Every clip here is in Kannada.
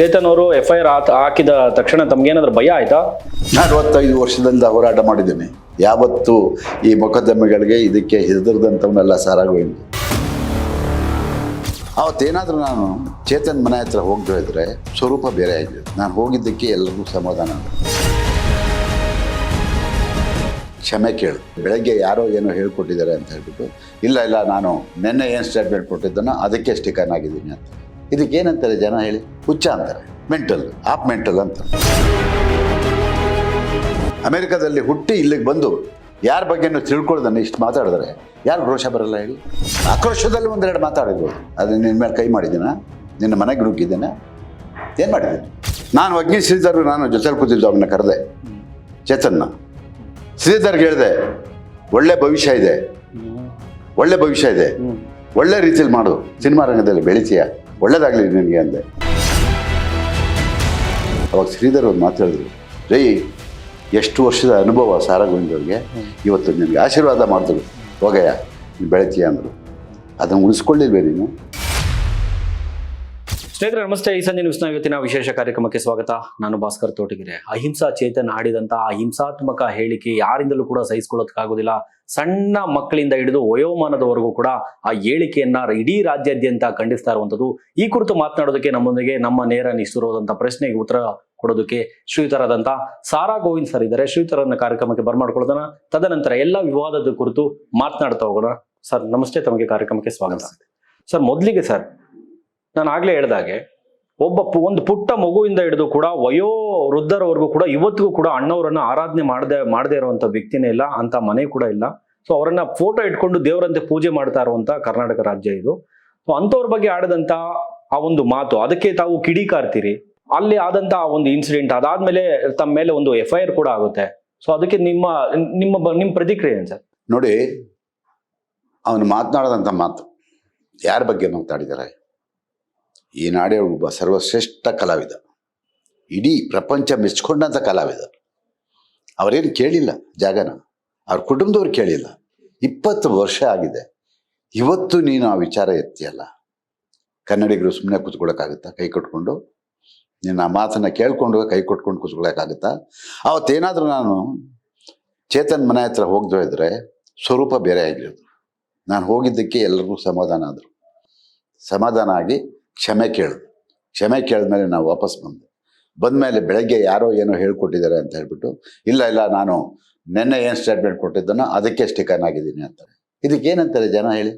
ಚೇತನ್ ಅವರು FIR ಹಾಕಿದ ತಕ್ಷಣ ತಮ್ಗೇನಾದ್ರೂ ಭಯ ಆಯ್ತಾ? 45 ವರ್ಷದಿಂದ ಹೋರಾಟ ಮಾಡಿದ್ದೇನೆ. ಯಾವತ್ತು ಈ ಮೊಕದ್ದಮೆಗಳಿಗೆ ಇದಕ್ಕೆ ಹೆದರದಂಥವನ್ನೆಲ್ಲ ಸಾರಾಗೋಯ್ತು. ಅವತ್ತೇನಾದರೂ ನಾನು ಚೇತನ್ ಮನೆ ಹತ್ರ ಹೋಗ್ತಾ ಇದ್ರೆ ಸ್ವರೂಪ ಬೇರೆ ಆಗಿದೆ. ನಾನು ಹೋಗಿದ್ದಕ್ಕೆ ಎಲ್ಲರಿಗೂ ಸಮಾಧಾನ. ಕ್ಷಮೆ ಕೇಳು. ಬೆಳಗ್ಗೆ ಯಾರೋ ಏನೋ ಹೇಳ್ಕೊಟ್ಟಿದ್ದಾರೆ ಅಂತ ಹೇಳ್ಬಿಟ್ಟು ಇಲ್ಲ ನಾನು ನಿನ್ನೆ ಏನು ಸ್ಟೇಟ್ಮೆಂಟ್ ಕೊಟ್ಟಿದ್ದನೋ ಅದಕ್ಕೆ ಸ್ಟಿಕನ್ ಆಗಿದ್ದೀನಿ ಅಂತ. ಇದಕ್ಕೇನಂತಾರೆ ಜನ ಹೇಳಿ? ಹುಚ್ಚ ಅಂತಾರೆ, ಮೆಂಟಲ್, ಆಫ್ ಮೆಂಟಲ್ ಅಂತ. ಅಮೆರಿಕದಲ್ಲಿ ಹುಟ್ಟಿ ಇಲ್ಲಿಗೆ ಬಂದು ಯಾರ ಬಗ್ಗೆನೂ ತಿಳ್ಕೊಳ್ದನ್ನ ಇಷ್ಟು ಮಾತಾಡಿದ್ರೆ ಯಾರು ರೋಷ ಬರಲ್ಲ ಹೇಳಿ? ಆಕ್ರೋಶದಲ್ಲಿ ಒಂದೆರಡು ಮಾತಾಡಿರ್ಬೋದು. ಅದು ನಿನ್ನ ಮೇಲೆ ಕೈ ಮಾಡಿದ್ದೀನ, ನಿನ್ನ ಮನೆಗೆ ನುಗ್ಗಿದ್ದೇನೆ, ಏನು ಮಾಡಿದ್ದೀನಿ? ನಾನು ಅಗ್ನಿ ಶ್ರೀಧರ್ ನಾನು ಜೊತೆಲಿ ಕೂತಿದ್ದು ಅವನ್ನ ಕರೆದೆ, ಚೇತನ್ನ. ಶ್ರೀಧರ್ಗೆ ಹೇಳಿದೆ, ಒಳ್ಳೆ ಭವಿಷ್ಯ ಇದೆ, ಒಳ್ಳೆ ರೀತಿಯಲ್ಲಿ ಮಾಡು, ಸಿನಿಮಾ ರಂಗದಲ್ಲಿ ಬೆಳಿತೀಯ, ಒಳ್ಳೇದಾಗಲಿ ನಿನಗೆ ಅಂದೆ. ಅವಾಗ ಶ್ರೀಧರ್ ಒಂದು ಮಾತು ಹೇಳಿದ್ರು, ರೈ ಎಷ್ಟು ವರ್ಷದ ಅನುಭವ ಸಾರಾಗೋವಿಂದವ್ರಿಗೆ, ಇವತ್ತು ನಿನಗೆ ಆಶೀರ್ವಾದ ಮಾಡಿದ್ರು, ಹೋಗಯ್ಯ ನೀನು ಬೆಳಿತೀಯ ಅಂದರು. ಅದನ್ನು ಉಳಿಸ್ಕೊಳ್ಳಿಲ್ವೇ ನೀನು? ಸ್ನೇಹಿತರೆ ನಮಸ್ತೆ. ಈ ಸಂಜೆ ನ್ಯೂಸ್ನ ಇವತ್ತಿನ ವಿಶೇಷ ಕಾರ್ಯಕ್ರಮಕ್ಕೆ ಸ್ವಾಗತ. ನಾನು ಭಾಸ್ಕರ್ ತೋಟಗೆರೆ. ಅಹಿಂಸಾ ಚೇತನ್ ಆಡಿದಂತಹ ಹಿಂಸಾತ್ಮಕ ಹೇಳಿಕೆ ಯಾರಿಂದಲೂ ಕೂಡ ಸಹಿಸಿಕೊಳ್ಳೋದಕ್ಕಾಗೋದಿಲ್ಲ. ಸಣ್ಣ ಮಕ್ಕಳಿಂದ ಹಿಡಿದು ವಯೋಮಾನದವರೆಗೂ ಕೂಡ ಆ ಹೇಳಿಕೆಯನ್ನ ಇಡೀ ರಾಜ್ಯಾದ್ಯಂತ ಖಂಡಿಸ್ತಾ ಇರುವಂಥದ್ದು. ಈ ಕುರಿತು ಮಾತನಾಡೋದಕ್ಕೆ ನಮ್ಮೊಂದಿಗೆ ನಮ್ಮ ನೇರ ನಿಷ್ಠುರವಾದಂತಹ ಪ್ರಶ್ನೆಗೆ ಉತ್ತರ ಕೊಡೋದಕ್ಕೆ ಶ್ರೀಯುತರಾದಂತಹ ಸಾರಾ ಗೋವಿಂದ್ ಸರ್ ಇದ್ದಾರೆ. ಶ್ರೀಯುತರನ್ನ ಕಾರ್ಯಕ್ರಮಕ್ಕೆ ಬರ್ಮಾಡ್ಕೊಳ್ಳೋದನ್ನ, ತದನಂತರ ಎಲ್ಲ ವಿವಾದದ ಕುರಿತು ಮಾತನಾಡ್ತಾ ಹೋಗೋಣ. ಸರ್ ನಮಸ್ತೆ, ತಮಗೆ ಕಾರ್ಯಕ್ರಮಕ್ಕೆ ಸ್ವಾಗತ. ಸರ್ ಮೊದಲಿಗೆ ಸರ್, ನಾನು ಆಗ್ಲೇ ಹೇಳ್ದಾಗೆ ಒಂದು ಪುಟ್ಟ ಮಗುವಿಂದ ಹಿಡಿದು ಕೂಡ ವಯೋ ವೃದ್ಧರವರೆಗೂ ಕೂಡ ಇವತ್ತಿಗೂ ಕೂಡ ಅಣ್ಣವರನ್ನ ಆರಾಧನೆ ಮಾಡದೇ ಇರುವಂತ ವ್ಯಕ್ತಿನೇ ಇಲ್ಲ, ಅಂತ ಮನೆ ಕೂಡ ಇಲ್ಲ. ಸೊ ಅವರನ್ನ ಫೋಟೋ ಇಟ್ಕೊಂಡು ದೇವರಂತೆ ಪೂಜೆ ಮಾಡ್ತಾ ಇರುವಂತ ಕರ್ನಾಟಕ ರಾಜ್ಯ ಇದು. ಸೊ ಅಂತವ್ರ ಬಗ್ಗೆ ಆಡದಂತ ಆ ಒಂದು ಮಾತು, ಅದಕ್ಕೆ ತಾವು ಕಿಡಿಕಾರ್ತೀರಿ. ಅಲ್ಲಿ ಆದಂತ ಆ ಒಂದು ಇನ್ಸಿಡೆಂಟ್ ಅದಾದ್ಮೇಲೆ ತಮ್ಮ ಮೇಲೆ ಒಂದು FIR ಕೂಡ ಆಗುತ್ತೆ. ಸೊ ಅದಕ್ಕೆ ನಿಮ್ಮ ಪ್ರತಿಕ್ರಿಯೆ ಏನು ಸರ್? ನೋಡಿ, ಅವನು ಮಾತನಾಡದಂಥ ಮಾತು ಯಾರ ಬಗ್ಗೆ ಮಾತಾಡಿದ್ದಾರೆ? ಈ ನಾಡೇ ಒಬ್ಬ ಸರ್ವಶ್ರೇಷ್ಠ ಕಲಾವಿದ, ಇಡೀ ಪ್ರಪಂಚ ಮೆಚ್ಕೊಂಡಂಥ ಕಲಾವಿದ. ಅವರೇನು ಕೇಳಿಲ್ಲ ಜಾಗನ, ಅವ್ರ ಕುಟುಂಬದವ್ರು ಕೇಳಿಲ್ಲ. 20 ವರ್ಷ ಆಗಿದೆ. ಇವತ್ತು ನೀನು ಆ ವಿಚಾರ ಎತ್ತಿಯಲ್ಲ, ಕನ್ನಡಿಗರು ಸುಮ್ಮನೆ ಕೂತ್ಕೊಳ್ಳೋಕ್ಕಾಗುತ್ತಾ? ಕೈ ಕೊಟ್ಕೊಂಡು ನೀನು ಆ ಮಾತನ್ನು ಕೇಳ್ಕೊಂಡು ಕೈ ಕೊಟ್ಕೊಂಡು ಕೂತ್ಕೊಳ್ಳೋಕ್ಕಾಗುತ್ತಾ? ಅವತ್ತೇನಾದರೂ ನಾನು ಚೇತನ್ ಮನೆ ಹತ್ರ ಹೋಗ್ತಾ ಇದ್ರೆ ಸ್ವರೂಪ ಬೇರೆ ಆಗಿರೋದು. ನಾನು ಹೋಗಿದ್ದಕ್ಕೆ ಎಲ್ಲರಿಗೂ ಸಮಾಧಾನ ಆದರು. ಸಮಾಧಾನ ಆಗಿ ಕ್ಷಮೆ ಕೇಳಿದ್ಮೇಲೆ ನಾವು ವಾಪಸ್ ಬಂದಮೇಲೆ ಬೆಳಗ್ಗೆ ಯಾರೋ ಏನೋ ಹೇಳ್ಕೊಟ್ಟಿದ್ದಾರೆ ಅಂತ ಹೇಳ್ಬಿಟ್ಟು ಇಲ್ಲ ನಾನು ನಿನ್ನೆ ಏನು ಸ್ಟೇಟ್ಮೆಂಟ್ ಕೊಟ್ಟಿದ್ದನೋ ಅದಕ್ಕೆ ಸ್ಟಿಕನ್ ಆಗಿದ್ದೀನಿ ಅಂತಾರೆ. ಇದಕ್ಕೇನಂತಾರೆ ಜನ ಹೇಳಿ?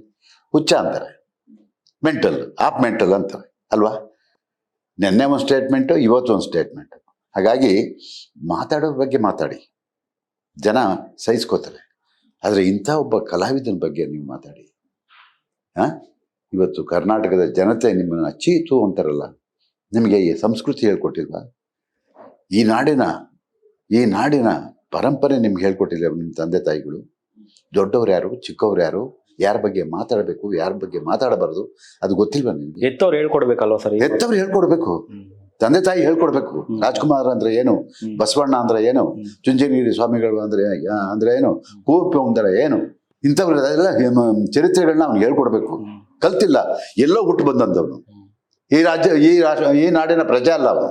ಹುಚ್ಚ ಅಂತಾರೆ, ಮೆಂಟಲ್, ಆಫ್ ಮೆಂಟಲ್ ಅಂತಾರೆ ಅಲ್ವಾ? ನಿನ್ನೆ ಒಂದು ಸ್ಟೇಟ್ಮೆಂಟು, ಇವತ್ತೊಂದು ಸ್ಟೇಟ್ಮೆಂಟು. ಹಾಗಾಗಿ ಮಾತಾಡೋ ಬಗ್ಗೆ ಮಾತಾಡಿ, ಜನ ಸಹಿಸ್ಕೋತಾರೆ. ಆದರೆ ಇಂಥ ಒಬ್ಬ ಕಲಾವಿದನ ಬಗ್ಗೆ ನೀವು ಮಾತಾಡಿ, ಇವತ್ತು ಕರ್ನಾಟಕದ ಜನತೆ ನಿಮ್ಮನ್ನು ಚೀತು ಅಂತಾರಲ್ಲ, ನಿಮಗೆ ಈ ಸಂಸ್ಕೃತಿ ಹೇಳ್ಕೊಟ್ಟಿಲ್ವಾ? ಈ ನಾಡಿನ ಪರಂಪರೆ ನಿಮ್ಗೆ ಹೇಳ್ಕೊಟ್ಟಿಲ್ಲ ನಿಮ್ಮ ತಂದೆ ತಾಯಿಗಳು? ದೊಡ್ಡವ್ರು ಯಾರು, ಚಿಕ್ಕವ್ರು ಯಾರು, ಯಾರ ಬಗ್ಗೆ ಮಾತಾಡಬೇಕು, ಯಾರ ಬಗ್ಗೆ ಮಾತಾಡಬಾರ್ದು, ಅದು ಗೊತ್ತಿಲ್ವಾ ನಿಮ್ಗೆ? ಎತ್ತವ್ರು ಹೇಳ್ಕೊಡ್ಬೇಕಲ್ವ ಸರ್? ಎತ್ತವ್ರು ಹೇಳ್ಕೊಡ್ಬೇಕು, ತಂದೆ ತಾಯಿ ಹೇಳ್ಕೊಡ್ಬೇಕು. ರಾಜ್ಕುಮಾರ್ ಅಂದ್ರೆ ಏನು, ಬಸವಣ್ಣ ಅಂದ್ರೆ ಏನು, ಚುಂಚನಗಿರಿ ಸ್ವಾಮಿಗಳು ಅಂದ್ರೆ ಏನು, ಕುವೆಂಪು ಅಂದ್ರೆ ಏನು, ಇಂಥವ್ರೆಲ್ಲ ಚರಿತ್ರೆಗಳನ್ನ ಅವ್ನು ಹೇಳ್ಕೊಡ್ಬೇಕು. ಕಲ್ತಿಲ್ಲ, ಎಲ್ಲೋ ಹುಟ್ಟು ಬಂದಂಥವ್ನು. ಈ ನಾಡಿನ ಪ್ರಜೆ ಅಲ್ಲ ಅವನು.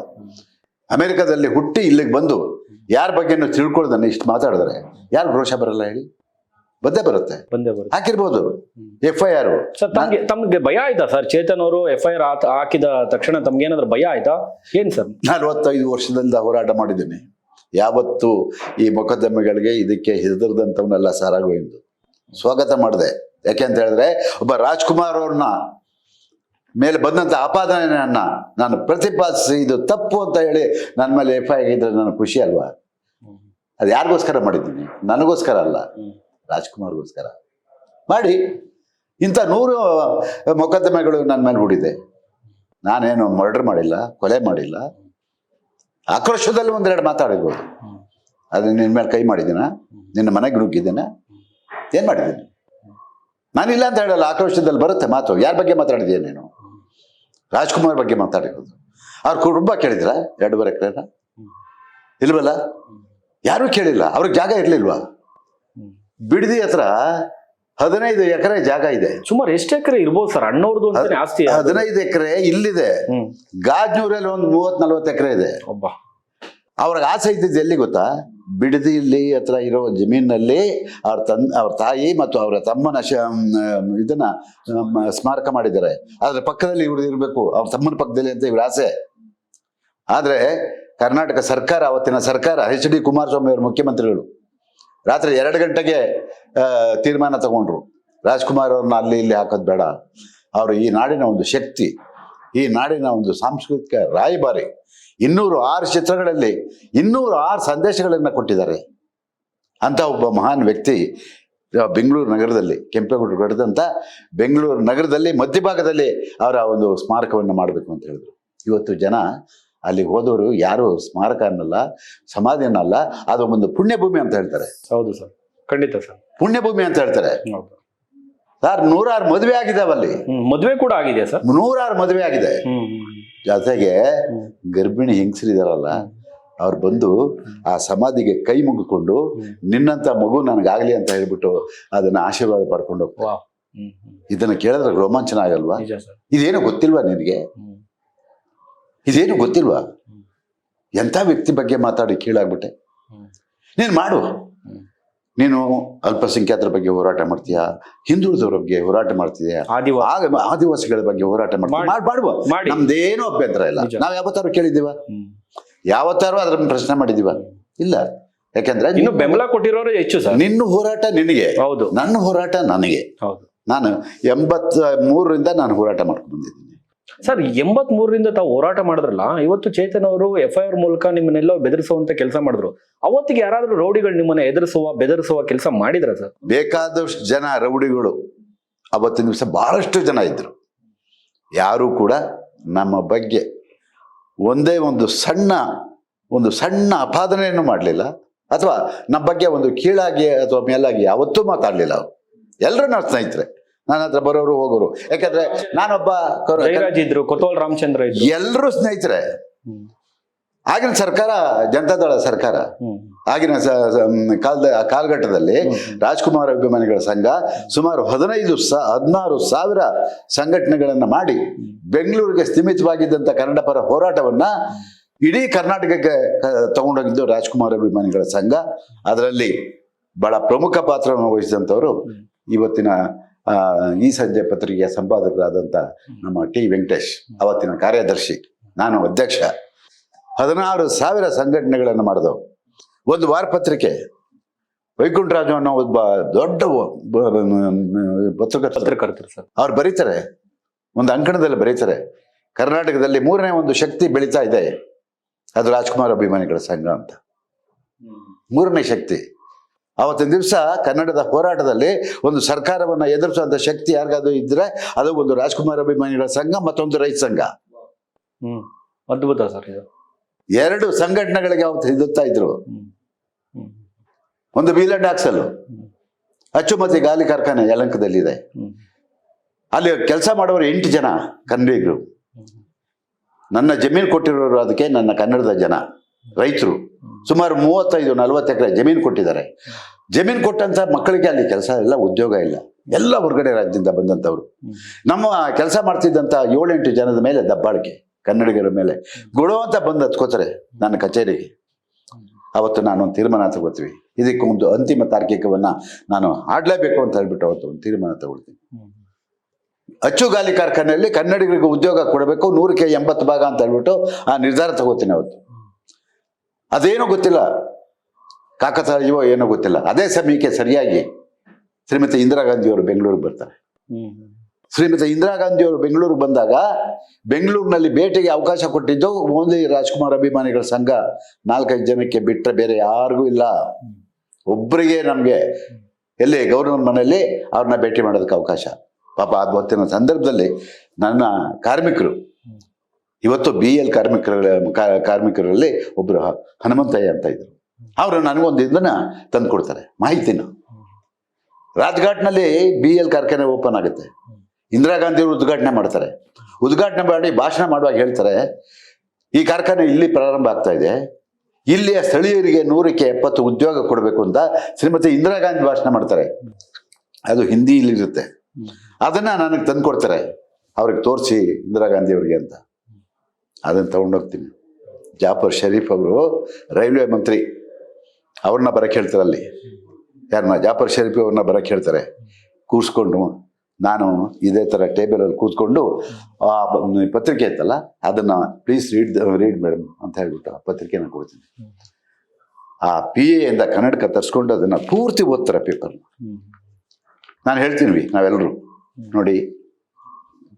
ಅಮೆರಿಕದಲ್ಲಿ ಹುಟ್ಟಿ ಇಲ್ಲಿಗೆ ಬಂದು ಯಾರ ಬಗ್ಗೆನೂ ತಿಳ್ಕೊಳ್ದನ್ನ ಇಷ್ಟು ಮಾತಾಡಿದ್ರೆ ಯಾರು ರೋಷ ಬರಲ್ಲ ಹೇಳಿ? ಬಂದೇ ಬರುತ್ತೆ. ಹಾಕಿರ್ಬೋದು FIR. ಸರ್ ತಮ್ಗೆ ಭಯ ಆಯ್ತಾ ಸರ್? ಚೇತನ್ ಅವರು FIR ಹಾಕಿದ ತಕ್ಷಣ ತಮ್ಗೇನಾದ್ರೂ ಭಯ ಆಯ್ತಾ? ಏನ್ ಸರ್? 45 ವರ್ಷದಿಂದ ಹೋರಾಟ ಮಾಡಿದ್ದೇನೆ. ಯಾವತ್ತು ಈ ಮೊಕದ್ದಮೆಗಳಿಗೆ ಇದಕ್ಕೆ ಹೆದರದಂಥವನ್ನೆಲ್ಲ ಸಾರಾಗೋಯ್ತು. ಸ್ವಾಗತ ಮಾಡಿದೆ. ಯಾಕೆ ಅಂತ ಹೇಳಿದ್ರೆ, ಒಬ್ಬ ರಾಜ್ಕುಮಾರ್ ಅವ್ರನ್ನ ಮೇಲೆ ಬಂದಂಥ ಆಪಾದನೆಯನ್ನ ನಾನು ಪ್ರತಿಪಾದಿಸಿ ಇದು ತಪ್ಪು ಅಂತ ಹೇಳಿ ನನ್ನ ಮೇಲೆ FIR ಆಗಿದ್ರೆ ನನಗೆ ಖುಷಿ ಅಲ್ವಾ? ಅದು ಯಾರಿಗೋಸ್ಕರ ಮಾಡಿದ್ದೀನಿ? ನನಗೋಸ್ಕರ ಅಲ್ಲ, ರಾಜ್ಕುಮಾರ್ಗೋಸ್ಕರ ಮಾಡಿ. ಇಂಥ 100 ಮೊಕದ್ದಮೆಗಳು ನನ್ನ ಮೇಲೆ ಹೂಡಿದೆ. ನಾನೇನು ಮರ್ಡರ್ ಮಾಡಿಲ್ಲ, ಕೊಲೆ ಮಾಡಿಲ್ಲ. ಆಕ್ರೋಶದಲ್ಲಿ ಒಂದೆರಡು ಮಾತಾಡಿರ್ಬೋದು. ಅದು ನಿನ್ನ ಮೇಲೆ ಕೈ ಮಾಡಿದ್ದೀನ, ನಿನ್ನ ಮನೆಗೆ ನುಗ್ಗಿದ್ದೇನೆ, ಏನು ಮಾಡಿದ್ದೀನಿ? ನಾನಿಲ್ಲ ಅಂತ ಹೇಳಲ್ಲ, ಆಕ್ರೋಶದಲ್ಲಿ ಬರುತ್ತೆ ಮಾತು. ಯಾರ ಬಗ್ಗೆ ಮಾತಾಡಿದೀಯ ನೀನು? ರಾಜ್ಕುಮಾರ್ ಬಗ್ಗೆ ಮಾತಾಡಿರೋದು. ಅವ್ರ ಕುಟುಂಬ ಕೇಳಿದ್ರ 2.5 ಎಕರೆನ? ಇಲ್ವಲ್ಲ, ಯಾರೂ ಕೇಳಿಲ್ಲ. ಅವ್ರಿಗೆ ಜಾಗ ಇರಲಿಲ್ವಾ? ಬಿಡದಿ ಹತ್ರ 15 ಎಕರೆ ಜಾಗ ಇದೆ. ಸುಮಾರು ಎಷ್ಟು ಎಕರೆ ಇರ್ಬೋದು ಸರ್? ಅಣ್ಣವ್ರದ್ದು ಅಂತಾನೆ ಆಸ್ತಿ ಅದು. 15 ಎಕರೆ ಇಲ್ಲಿದೆ. ಗಾಜ್ನೂರಲ್ಲಿ ಒಂದು 30-40 ಎಕರೆ ಇದೆ. ಒಬ್ಬ ಅವ್ರಿಗೆ ಆಸೆ ಇದ್ದಿದ್ದು ಎಲ್ಲಿ ಗೊತ್ತಾ? ಬಿಡದಿಯಲ್ಲಿ ಹತ್ರ ಇರೋ ಜಮೀನಲ್ಲಿ ಅವ್ರ ತಾಯಿ ಮತ್ತು ಅವರ ತಮ್ಮನ ಇದನ್ನ ಸ್ಮಾರಕ ಮಾಡಿದ್ದಾರೆ. ಅದ್ರ ಪಕ್ಕದಲ್ಲಿ ಇವ್ರು ಇರಬೇಕು, ಅವ್ರ ತಮ್ಮನ ಪಕ್ಕದಲ್ಲಿ ಅಂತ ಇವ್ರ ಆಸೆ. ಆದ್ರೆ ಕರ್ನಾಟಕ ಸರ್ಕಾರ, ಅವತ್ತಿನ ಸರ್ಕಾರ, HD ಕುಮಾರಸ್ವಾಮಿ ಅವರು ಮುಖ್ಯಮಂತ್ರಿಗಳು, ರಾತ್ರಿ 2 ಗಂಟೆಗೆ ತೀರ್ಮಾನ ತಗೊಂಡ್ರು. ರಾಜ್ಕುಮಾರ್ ಅವ್ರನ್ನ ಅಲ್ಲಿ ಇಲ್ಲಿ ಹಾಕೋದು ಬೇಡ, ಅವರು ಈ ನಾಡಿನ ಒಂದು ಶಕ್ತಿ, ಈ ನಾಡಿನ ಒಂದು ಸಾಂಸ್ಕೃತಿಕ ರಾಯಭಾರಿ. 206 ಚಿತ್ರಗಳಲ್ಲಿ 206 ಸಂದೇಶಗಳನ್ನು ಕೊಟ್ಟಿದ್ದಾರೆ ಅಂತ ಒಬ್ಬ ಮಹಾನ್ ವ್ಯಕ್ತಿ ಬೆಂಗಳೂರು ನಗರದಲ್ಲಿ, ಕೆಂಪೇಗೌಡರು ಕಟ್ಟಿದಂಥ ಬೆಂಗಳೂರು ನಗರದಲ್ಲಿ ಮಧ್ಯಭಾಗದಲ್ಲಿ ಅವರ ಒಂದು ಸ್ಮಾರಕವನ್ನು ಮಾಡಬೇಕು ಅಂತ ಹೇಳಿದ್ರು. ಇವತ್ತು ಜನ ಅಲ್ಲಿಗೆ ಹೋದವರು ಯಾರು ಸ್ಮಾರಕ ಅನ್ನಲ್ಲ, ಸಮಾಧಿ ಅನ್ನಲ್ಲ, ಅದು ಒಂದು ಪುಣ್ಯಭೂಮಿ ಅಂತ ಹೇಳ್ತಾರೆ. ಹೌದು ಸರ್, ಖಂಡಿತ ಸರ್, ಪುಣ್ಯಭೂಮಿ ಅಂತ ಹೇಳ್ತಾರೆ. ಹೌದು ಸರ್, 106 ಮದುವೆ ಆಗಿದಾವಲ್ಲಿ. ಮದುವೆ ಕೂಡ ಆಗಿದೆ ಸರ್, 106 ಮದುವೆ ಆಗಿದೆ. ಜೊತೆಗೆ ಗರ್ಭಿಣಿ ಹೆಂಗಸರಿದಾರಲ್ಲ, ಅವ್ರು ಬಂದು ಆ ಸಮಾಧಿಗೆ ಕೈ ಮುಗಿಕೊಂಡು ನಿನ್ನಂತ ಮಗು ನನಗಾಗ್ಲಿ ಅಂತ ಹೇಳ್ಬಿಟ್ಟು ಅದನ್ನ ಆಶೀರ್ವಾದ ಪಡ್ಕೊಂಡು ಹೋಗ್ತಾರೆ. ಇದನ್ನ ಕೇಳಿದ್ರೆ ರೋಮಾಂಚನ ಆಗಲ್ವಾ? ಇದೇನು ಗೊತ್ತಿಲ್ವಾ ನಿನಗೆ? ಇದೇನು ಗೊತ್ತಿಲ್ವಾ? ಎಂಥ ವ್ಯಕ್ತಿ ಬಗ್ಗೆ ಮಾತಾಡಿ ಕೀಳಾಗ್ಬಿಟ್ಟೆ. ನೀನು ಮಾಡು, ನೀನು ಅಲ್ಪಸಂಖ್ಯಾತರ ಬಗ್ಗೆ ಹೋರಾಟ ಮಾಡ್ತೀಯಾ, ಹಿಂದುಳಿದವರ ಬಗ್ಗೆ ಹೋರಾಟ ಮಾಡ್ತಿದ್ಯಾ, ಆದಿವಾಸಿಗಳ ಬಗ್ಗೆ ಹೋರಾಟ ಮಾಡ್ತೀಯ, ಮಾಡುವ, ನಮ್ದೇನು ಅಭ್ಯಂತರ ಇಲ್ಲ. ನಾವ್ ಯಾವತ್ತಾರು ಕೇಳಿದ್ದೀವ? ಯಾವತ್ತಾರು ಅದ್ರ ಪ್ರಶ್ನೆ ಮಾಡಿದೀವ? ಇಲ್ಲ. ಯಾಕಂದ್ರೆ ಇನ್ನು ಬೆಂಬಲ ಕೊಟ್ಟಿರೋರು ಹೆಚ್ಚು ಸರ್. ನಿನ್ನ ಹೋರಾಟ ನಿನಗೆ, ಹೌದು, ನನ್ನ ಹೋರಾಟ ನನಗೆ. ಹೌದು, ನಾನು 83ರಿಂದ ನಾನು ಹೋರಾಟ ಮಾಡ್ಕೊಂಡು ಬಂದಿದ್ದೀನಿ ಸರ್. 83ರಿಂದ ತಾವು ಹೋರಾಟ ಮಾಡಿದ್ರಲ್ಲ, ಇವತ್ತು ಚೇತನ್ ಅವರು FIR ಮೂಲಕ ನಿಮ್ಮನ್ನೆಲ್ಲೋ ಬೆದರಿಸುವಂತ ಕೆಲಸ ಮಾಡಿದ್ರು. ಅವತ್ತಿಗೆ ಯಾರಾದ್ರೂ ರೌಡಿಗಳು ನಿಮ್ಮನ್ನ ಬೆದರಿಸುವ ಕೆಲಸ ಮಾಡಿದ್ರ ಸರ್? ಬೇಕಾದಷ್ಟು ಜನ ರೌಡಿಗಳು ಅವತ್ತಿನ ದಿವಸ ಬಹಳಷ್ಟು ಜನ ಇದ್ರು. ಯಾರು ಕೂಡ ನಮ್ಮ ಬಗ್ಗೆ ಒಂದೇ ಒಂದು ಸಣ್ಣ ಅಪಾದನೆಯನ್ನು ಮಾಡಲಿಲ್ಲ, ಅಥವಾ ನಮ್ಮ ಬಗ್ಗೆ ಒಂದು ಕೀಳಾಗಿ ಅಥವಾ ಮೇಲಾಗಿ ಯಾವತ್ತೂ ಮಾತಾಡಲಿಲ್ಲ. ಅವರು ಎಲ್ಲರೂ ನನ್ನ ಸ್ನೇಹಿತರೆ, ನನ್ನ ಹತ್ರ ಬರೋರು ಹೋಗೋರು. ಯಾಕಂದ್ರೆ ನಾನೊಬ್ಬ ಇದ್ರು, ಕೊತ್ವಾಲ್ ರಾಮಚಂದ್ರ ಇದ್ರು, ಎಲ್ಲರೂ ಸ್ನೇಹಿತರೆ. ಆಗಿನ ಸರ್ಕಾರ ಜನತಾದಳ ಸರ್ಕಾರ, ಆಗಿನ ಕಾಲಘಟ್ಟದಲ್ಲಿ ರಾಜ್ಕುಮಾರ್ ಅಭಿಮಾನಿಗಳ ಸಂಘ ಸುಮಾರು 16 ಸಾವಿರ ಸಂಘಟನೆಗಳನ್ನ ಮಾಡಿ ಬೆಂಗಳೂರಿಗೆ ಸ್ಥಿಮಿತವಾಗಿದ್ದಂಥ ಕನ್ನಡ ಪರ ಹೋರಾಟವನ್ನ ಇಡೀ ಕರ್ನಾಟಕಕ್ಕೆ ತಗೊಂಡೋಗಿದ್ದು ರಾಜ್ಕುಮಾರ್ ಅಭಿಮಾನಿಗಳ ಸಂಘ. ಅದರಲ್ಲಿ ಬಹಳ ಪ್ರಮುಖ ಪಾತ್ರವನ್ನು ವಹಿಸಿದಂಥವರು ಇವತ್ತಿನ ಈ ಸಂಜೆ ಪತ್ರಿಕೆಯ ಸಂಪಾದಕರಾದಂಥ ನಮ್ಮ T. ವೆಂಕಟೇಶ್, ಅವತ್ತಿನ ಕಾರ್ಯದರ್ಶಿ, ನಾನು ಅಧ್ಯಕ್ಷ. 16 ಸಾವಿರ ಸಂಘಟನೆಗಳನ್ನು ಮಾಡಿದವು. ಒಂದು ವಾರಪತ್ರಿಕೆ, ವೈಕುಂಠರಾಜು ಅನ್ನೋ ಒಬ್ಬ ದೊಡ್ಡ ಪತ್ರಕರ್ತರು ಸರ್, ಅವ್ರು ಬರೀತಾರೆ, ಒಂದು ಅಂಕಣದಲ್ಲಿ ಬರೀತಾರೆ, ಕರ್ನಾಟಕದಲ್ಲಿ 3ನೇ ಒಂದು ಶಕ್ತಿ ಬೆಳೀತಾ ಇದೆ, ಅದು ರಾಜ್ಕುಮಾರ್ ಅಭಿಮಾನಿಗಳ ಸಂಘ ಅಂತ. 3ನೇ ಶಕ್ತಿ. ಅವತ್ತಿನ ದಿವಸ ಕನ್ನಡದ ಹೋರಾಟದಲ್ಲಿ ಒಂದು ಸರ್ಕಾರವನ್ನ ಎದುರಿಸುವಂತ ಶಕ್ತಿ ಯಾರಿಗಾದ್ರು ಇದ್ರೆ ಅದು ಒಂದು ರಾಜ್ಕುಮಾರ್ ಅಭಿಮಾನಿಗಳ ಸಂಘ, ಮತ್ತೊಂದು ರೈತ ಸಂಘ. ಅದ್ಭುತ ಸರ್. ಇದು 2 ಸಂಘಟನೆಗಳಿಗೆ ಅವತ್ತು ಹೆದರ್ತಾ ಇದ್ರು. ಒಂದು ವೀಲ್ ಅಂಡ್ ಆಕ್ಸಲ್ ಅಚ್ಚುಮತಿ ಗಾಲಿ ಕಾರ್ಖಾನೆ ಯಲಂಕದಲ್ಲಿದೆ. ಅಲ್ಲಿ ಕೆಲಸ ಮಾಡೋರು 8 ಜನ ಕನ್ನಡಿಗರು. ನನ್ನ ಜಮೀನು ಕೊಟ್ಟಿರೋರು ಅದಕ್ಕೆ ನನ್ನ ಕನ್ನಡದ ಜನ, ರೈತರು. ಸುಮಾರು 35-40 ಎಕರೆ ಜಮೀನು ಕೊಟ್ಟಿದ್ದಾರೆ. ಜಮೀನು ಕೊಟ್ಟಂತ ಮಕ್ಕಳಿಗೆ ಅಲ್ಲಿ ಕೆಲಸ ಇಲ್ಲ, ಉದ್ಯೋಗ ಇಲ್ಲ, ಎಲ್ಲ ಹೊರಗಡೆ ರಾಜ್ಯದಿಂದ ಬಂದಂಥವ್ರು. ನಮ್ಮ ಕೆಲಸ ಮಾಡ್ತಿದ್ದಂಥ 7-8 ಜನದ ಮೇಲೆ ದಬ್ಬಾಳಿಕೆ, ಕನ್ನಡಿಗರ ಮೇಲೆ ಗುಳು ಅಂತ ಬಂದು ಹತ್ಕೋತಾರೆ ನನ್ನ ಕಚೇರಿಗೆ. ಅವತ್ತು ನಾನೊಂದು ತೀರ್ಮಾನ ತಗೋತೀವಿ, ಇದಕ್ಕೆ ಒಂದು ಅಂತಿಮ ತಾರ್ಕಿಕವನ್ನ ನಾನು ಆಡ್ಲೇಬೇಕು ಅಂತ ಹೇಳ್ಬಿಟ್ಟು ಅವತ್ತು ಒಂದು ತೀರ್ಮಾನ ತಗೊಳ್ತೀನಿ. ಅಚ್ಚು ಗಾಲಿ ಕಾರ್ಖಾನೆಯಲ್ಲಿ ಕನ್ನಡಿಗರಿಗೆ ಉದ್ಯೋಗ ಕೊಡಬೇಕು, 100ಕ್ಕೆ 80 ಭಾಗ ಅಂತ ಹೇಳ್ಬಿಟ್ಟು ಆ ನಿರ್ಧಾರ ತಗೋತೀನಿ ಅವತ್ತು. ಅದೇನೋ ಗೊತ್ತಿಲ್ಲ, ಕಾಕತಾಳೀಯವೋ ಏನೋ ಗೊತ್ತಿಲ್ಲ. ಅದೇ ಸಮಯಕ್ಕೆ ಸರಿಯಾಗಿ ಶ್ರೀಮತಿ ಇಂದಿರಾ ಗಾಂಧಿಯವರು ಬೆಂಗಳೂರಿಗೆ ಬರ್ತಾರೆ. ಶ್ರೀಮತಿ ಇಂದಿರಾ ಗಾಂಧಿಯವರು ಬೆಂಗಳೂರಿಗೆ ಬಂದಾಗ ಬೆಂಗಳೂರಿನಲ್ಲಿ ಭೇಟಿಗೆ ಅವಕಾಶ ಕೊಟ್ಟಿದ್ದು ಓನ್ಲಿ ರಾಜ್ಕುಮಾರ್ ಅಭಿಮಾನಿಗಳ ಸಂಘ 4-5 ಜನಕ್ಕೆ ಬಿಟ್ಟರೆ ಬೇರೆ ಯಾರಿಗೂ ಇಲ್ಲ. ಒಬ್ಬರಿಗೆ ನಮಗೆ ಎಲ್ಲಿ ಗವರ್ನರ್ ಮನೆಯಲ್ಲಿ ಅವ್ರನ್ನ ಭೇಟಿ ಮಾಡೋದಕ್ಕೆ ಅವಕಾಶ. ಪಾಪ ಅವತ್ತಿನ ಸಂದರ್ಭದಲ್ಲಿ ನನ್ನ ಕಾರ್ಮಿಕರು, ಇವತ್ತು BL ಕಾರ್ಮಿಕರಲ್ಲಿ ಒಬ್ಬರು ಹನುಮಂತಯ್ಯ ಅಂತ ಇದ್ರು, ಅವರು ನನಗೊಂದು ಇದನ್ನ ತಂದು ಕೊಡ್ತಾರೆ, ಮಾಹಿತಿನ. ರಾಜ್ಘಾಟ್ನಲ್ಲಿ BL ಕಾರ್ಖಾನೆ ಓಪನ್ ಆಗುತ್ತೆ. ಇಂದಿರಾ ಗಾಂಧಿ ಅವರು ಉದ್ಘಾಟನೆ ಮಾಡ್ತಾರೆ. ಉದ್ಘಾಟನೆ ಮಾಡಿ ಭಾಷಣ ಮಾಡುವಾಗ ಹೇಳ್ತಾರೆ, ಈ ಕಾರ್ಖಾನೆ ಇಲ್ಲಿ ಪ್ರಾರಂಭ ಆಗ್ತಾ ಇದೆ, ಇಲ್ಲಿಯ ಸ್ಥಳೀಯರಿಗೆ 100ಕ್ಕೆ 70 ಉದ್ಯೋಗ ಕೊಡಬೇಕು ಅಂತ ಶ್ರೀಮತಿ ಇಂದಿರಾ ಗಾಂಧಿ ಭಾಷಣ ಮಾಡ್ತಾರೆ. ಅದು ಹಿಂದಿಲಿರುತ್ತೆ. ಅದನ್ನು ನನಗೆ ತಂದು ಕೊಡ್ತಾರೆ, ಅವ್ರಿಗೆ ತೋರಿಸಿ ಇಂದಿರಾ ಗಾಂಧಿ ಅವ್ರಿಗೆ ಅಂತ. ಅದನ್ನು ತೊಗೊಂಡೋಗ್ತೀನಿ. ಜಾಫರ್ ಶರೀಫ್ ಅವರು ರೈಲ್ವೆ ಮಂತ್ರಿ, ಅವ್ರನ್ನ ಬರೋಕ್ಕೆ ಹೇಳ್ತಾರೆ ಅಲ್ಲಿ. ಯಾರನ್ನ? ಜಾಫರ್ ಶರೀಫ್ ಅವ್ರನ್ನ ಬರೋಕ್ಕೆ ಹೇಳ್ತಾರೆ. ಕೂರಿಸ್ಕೊಂಡು ನಾನು ಇದೇ ಥರ ಟೇಬಲಲ್ಲಿ ಕೂತ್ಕೊಂಡು ಆ ಪತ್ರಿಕೆ ಇತ್ತಲ್ಲ ಅದನ್ನು ಪ್ಲೀಸ್ ರೀಡ್ ಮೇಡಮ್ ಅಂತ ಹೇಳ್ಬಿಟ್ಟು ಆ ಪತ್ರಿಕೆನ ಕೊಡ್ತೀನಿ. ಆ PA ಇಂದ ಕನ್ನಡಕ ತರಿಸ್ಕೊಂಡು ಅದನ್ನು ಪೂರ್ತಿ ಓದ್ತಾರೆ ಪೇಪರ್ನ. ನಾನು ಹೇಳ್ತೀನಿ, ನಾವೆಲ್ಲರೂ ನೋಡಿ,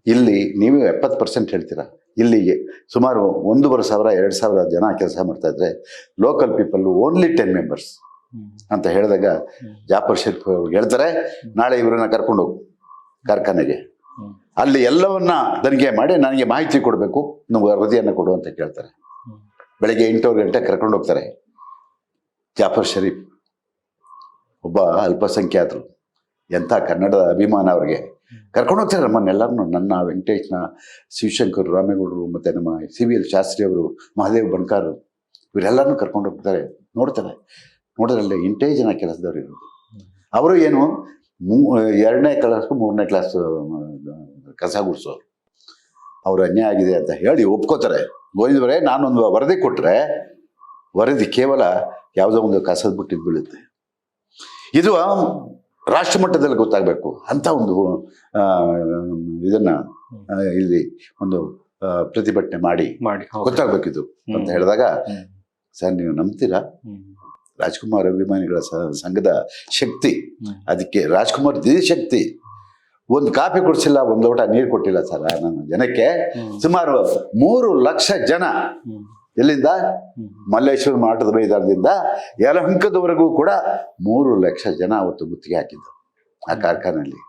ಇಲ್ಲಿ ನೀವು 70% ಹೇಳ್ತೀರಾ, ಇಲ್ಲಿಗೆ ಸುಮಾರು 1,500-2,000 ಜನ ಕೆಲಸ ಮಾಡ್ತಾ ಇದ್ರೆ ಲೋಕಲ್ ಪೀಪಲ್ ಓನ್ಲಿ 10 ಮೆಂಬರ್ಸ್ ಅಂತ ಹೇಳಿದಾಗ ಜಾಫರ್ ಶರೀಫ್ ಅವ್ರಿಗೆ ಹೇಳ್ತಾರೆ, ನಾಳೆ ಇವರನ್ನ ಕರ್ಕೊಂಡು ಹೋಗು ಕಾರ್ಖಾನೆಗೆ, ಅಲ್ಲಿ ಎಲ್ಲವನ್ನ ತನಿಖೆ ಮಾಡಿ ನನಗೆ ಮಾಹಿತಿ ಕೊಡಬೇಕು, ನೀವು ವರದಿಯನ್ನು ಕೊಡು ಅಂತ ಕೇಳ್ತಾರೆ. ಬೆಳಗ್ಗೆ 8 ಗಂಟೆ ಕರ್ಕೊಂಡು ಹೋಗ್ತಾರೆ. ಜಾಫರ್ ಶರೀಫ್ ಒಬ್ಬ ಅಲ್ಪಸಂಖ್ಯಾತರು, ಎಂಥ ಕನ್ನಡದ ಅಭಿಮಾನ ಅವ್ರಿಗೆ. ಕರ್ಕೊಂಡು ಹೋಗ್ತಾರೆ ನಮ್ಮನ್ನೆಲ್ಲರನ್ನು, ನನ್ನ, ವೆಂಕಟೇಶ್ನ, ಶಿವಶಂಕರ್ ರಾಮೇಗೌಡರು, ಮತ್ತು ನಮ್ಮ CVL ಶಾಸ್ತ್ರಿ ಅವರು, ಮಹಾದೇವ್ ಬಣ್ಕಾರ್, ಇವರೆಲ್ಲರನ್ನೂ ಕರ್ಕೊಂಡು ಹೋಗ್ತಾರೆ. ನೋಡಿದ್ರಲ್ಲಿ 8 ಜನ ಕೆಲಸದವ್ರು ಇರೋದು. ಅವರು ಏನು 2ನೇ ಕ್ಲಾಸ್ 3ನೇ ಕ್ಲಾಸ್ ಕಸ ಗುಡಿಸೋರು. ಅವರು ಅನ್ಯಾಯ ಆಗಿದೆ ಅಂತ ಹೇಳಿ ಒಪ್ಕೋತಾರೆ. ಗೋವಿಂದವರೇ, ನಾನೊಂದು ವರದಿ ಕೊಟ್ಟರೆ ವರದಿ ಕೇವಲ ಯಾವುದೋ ಒಂದು ಕಸದ ಬುಟ್ಟಿಗೆ ಬೀಳುತ್ತೆ. ಇದು ರಾಷ್ಟ್ರ ಮಟ್ಟದಲ್ಲಿ ಗೊತ್ತಾಗಬೇಕು ಅಂತ ಒಂದು ಇದನ್ನು ಇಲ್ಲಿ ಒಂದು ಪ್ರತಿಭಟನೆ ಮಾಡಿ ಗೊತ್ತಾಗಬೇಕಿದು ಅಂತ ಹೇಳಿದಾಗ, ಸರ್ ನೀವು ನಂಬ್ತೀರಾ, ರಾಜ್ಕುಮಾರ್ ಅಭಿಮಾನಿಗಳ ಸಂಘದ ಶಕ್ತಿ, ಅದಕ್ಕೆ ರಾಜ್ಕುಮಾರ್ ಶಕ್ತಿ. ಒಂದು ಕಾಫಿ ಕೊಡಿಸಿಲ್ಲ, ಒಂದು ಲೋಟ ನೀರು ಕೊಟ್ಟಿಲ್ಲ ಸರ್ ನನ್ನ ಜನಕ್ಕೆ. ಸುಮಾರು 3 ಲಕ್ಷ ಜನ, ಎಲ್ಲಿಂದ? ಮಲ್ಲೇಶ್ವರ ಮಾಟದ ಮೈದಾನದಿಂದ ಯಲಹಂಕದವರೆಗೂ ಕೂಡ 3 ಲಕ್ಷ ಜನ ಅವತ್ತು ಗುತ್ತಿಗೆ ಹಾಕಿದ್ದು ಆ ಕಾರ್ಖಾನೆಯಲ್ಲಿ.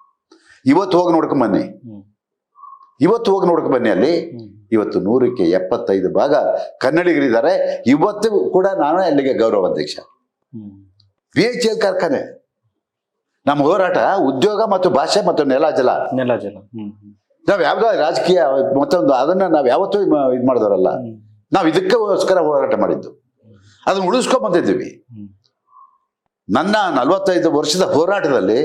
ಇವತ್ತು ಹೋಗಿ ನೋಡ್ಕೊಂಬನ್ನಿ, ಅಲ್ಲಿ ಇವತ್ತು 100ಕ್ಕೆ 75 ಭಾಗ ಕನ್ನಡಿಗರಿದ್ದಾರೆ. ಇವತ್ತು ಕೂಡ ನಾನು ಅಲ್ಲಿಗೆ ಗೌರವ ಅಧ್ಯಕ್ಷ. BHEL ಕಾರ್ಖಾನೆ. ನಮ್ಮ ಹೋರಾಟ ಉದ್ಯೋಗ ಮತ್ತು ಭಾಷೆ ಮತ್ತು ನೆಲ ಜಲ. ನಾವು ಯಾವ್ದೋ ರಾಜಕೀಯ ಮತ್ತೊಂದು ಅದನ್ನ ನಾವು ಯಾವತ್ತೂ ಇದು ಮಾಡಿದವರಲ್ಲ. ನಾವು ಇದಕ್ಕೋಸ್ಕರ ಹೋರಾಟ ಮಾಡಿದ್ದು, ಅದನ್ನು ಉಳಿಸ್ಕೊಂಡ್ ಬಂದಿದ್ದೀವಿ. ನನ್ನ 45 ವರ್ಷದ ಹೋರಾಟದಲ್ಲಿ